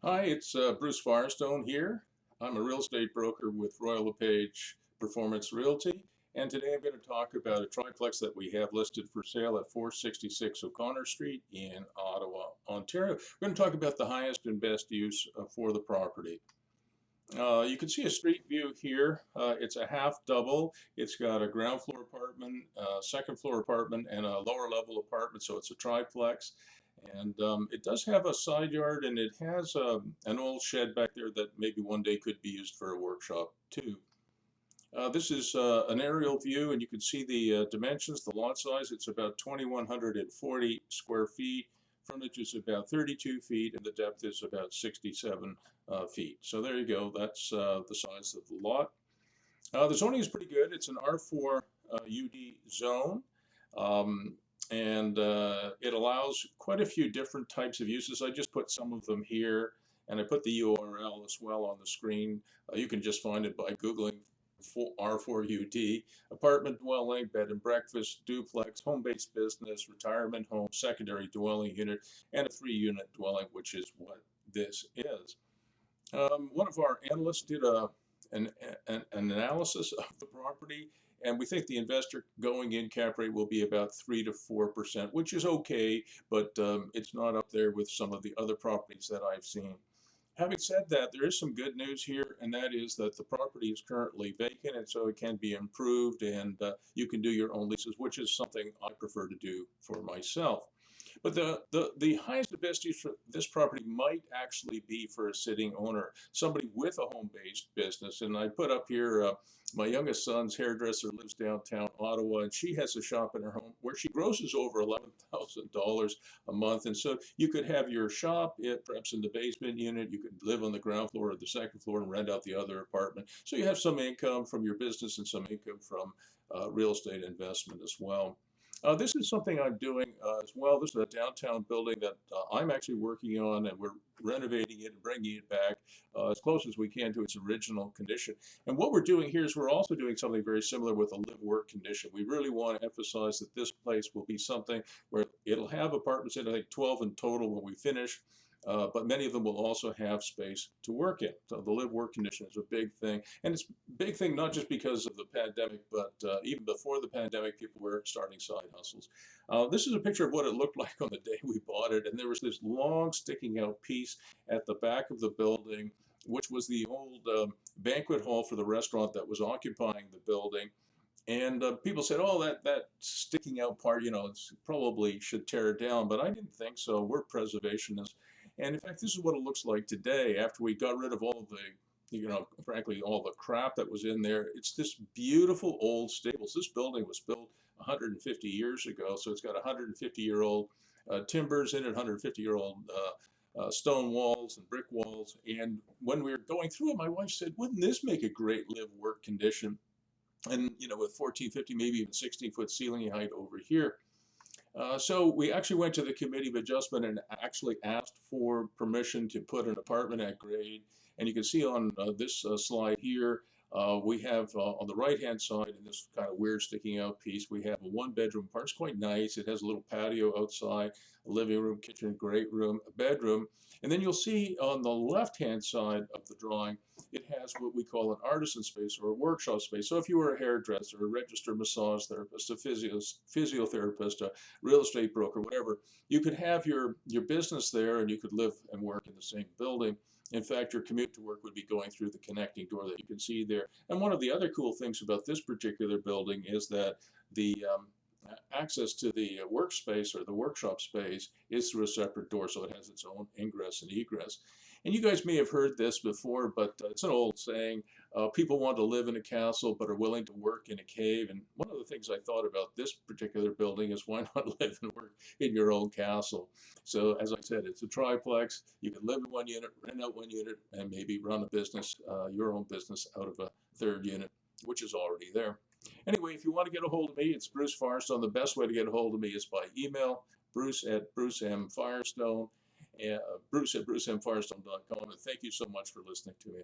Hi, it's Bruce Firestone here. I'm a real estate broker with Royal LePage Performance Realty, and today I'm going to talk about a triplex that we have listed for sale at 466 O'Connor Street in Ottawa, Ontario. We're going to talk about the highest and best use for the property. You can see a street view here. It's a half double. It's got a ground floor apartment, second floor apartment, and a lower level apartment, so it's a triplex. And it does have a side yard, and it has an old shed back there that maybe one day could be used for a workshop too. This is an aerial view, and you can see the dimensions, the lot size. It's about 2,140 square feet. Frontage is about 32 feet, and the depth is about 67 feet. So there you go. That's the size of the lot. The zoning is pretty good. It's an R4 UD zone. And it allows quite a few different types of uses. I just put some of them here, and I put the URL as well on the screen. You can just find it by Googling R4UD, apartment dwelling, bed and breakfast, duplex, home-based business, retirement home, secondary dwelling unit, and a 3-unit dwelling, which is what this is. One of our analysts did an analysis of the property, and we think the investor going in cap rate will be about 3 to 4%, which is okay, but it's not up there with some of the other properties that I've seen. Having said that, there is some good news here, and that is that the property is currently vacant, and so it can be improved, and you can do your own leases, which is something I prefer to do for myself. But the highest and best use for this property might actually be for a sitting owner, somebody with a home-based business. And I put up here, my youngest son's hairdresser lives downtown Ottawa, and she has a shop in her home where she grosses over $11,000 a month. And so you could have your shop, perhaps in the basement unit. You could live on the ground floor or the second floor and rent out the other apartment. So you have some income from your business and some income from real estate investment as well. This is something I'm doing as well. This is a downtown building that I'm actually working on, and we're renovating it and bringing it back as close as we can to its original condition. And what we're doing here is we're also doing something very similar with a live-work condition. We really want to emphasize that this place will be something where it'll have apartments in, I think 12 in total when we finish. But many of them will also have space to work in. So the live-work condition is a big thing. And it's a big thing not just because of the pandemic, but even before the pandemic, people were starting side hustles. This is a picture of what it looked like on the day we bought it. And there was this long sticking out piece at the back of the building, which was the old banquet hall for the restaurant that was occupying the building. And people said, oh, that sticking out part, it's probably should tear it down. But I didn't think so. We're preservationists. And in fact, this is what it looks like today after we got rid of all the, frankly, all the crap that was in there. It's this beautiful old stables. This building was built 150 years ago, so it's got 150-year-old timbers in it, 150-year-old stone walls and brick walls. And when we were going through it, my wife said, wouldn't this make a great live-work condition? And, with 14, 15, maybe even 16-foot ceiling height over here. So we actually went to the Committee of Adjustment and actually asked for permission to put an apartment at grade. And you can see on this slide here, we have on the right-hand side, in this kind of weird sticking out piece, we have a one-bedroom apartment. It's quite nice. It has a little patio outside, a living room, kitchen, great room, a bedroom. And then you'll see on the left-hand side of the drawing, it has what we call an artisan space or a workshop space. So if you were a hairdresser, a registered massage therapist, a physiotherapist, a real estate broker, whatever, you could have your business there and you could live and work in the same building. In fact, your commute to work would be going through the connecting door that you can see there. And one of the other cool things about this particular building is that the access to the workspace or the workshop space is through a separate door, so it has its own ingress and egress. And you guys may have heard this before, but it's an old saying, people want to live in a castle but are willing to work in a cave. And one of the things I thought about this particular building is why not live and work in your own castle? So as I said, it's a triplex. You can live in one unit, rent out one unit, and maybe run a business, your own business out of a third unit, which is already there. Anyway, if you want to get a hold of me, it's Bruce Firestone. The best way to get a hold of me is by email, bruce@brucemfirestone, Bruce at brucemfirestone.com. And thank you so much for listening to me.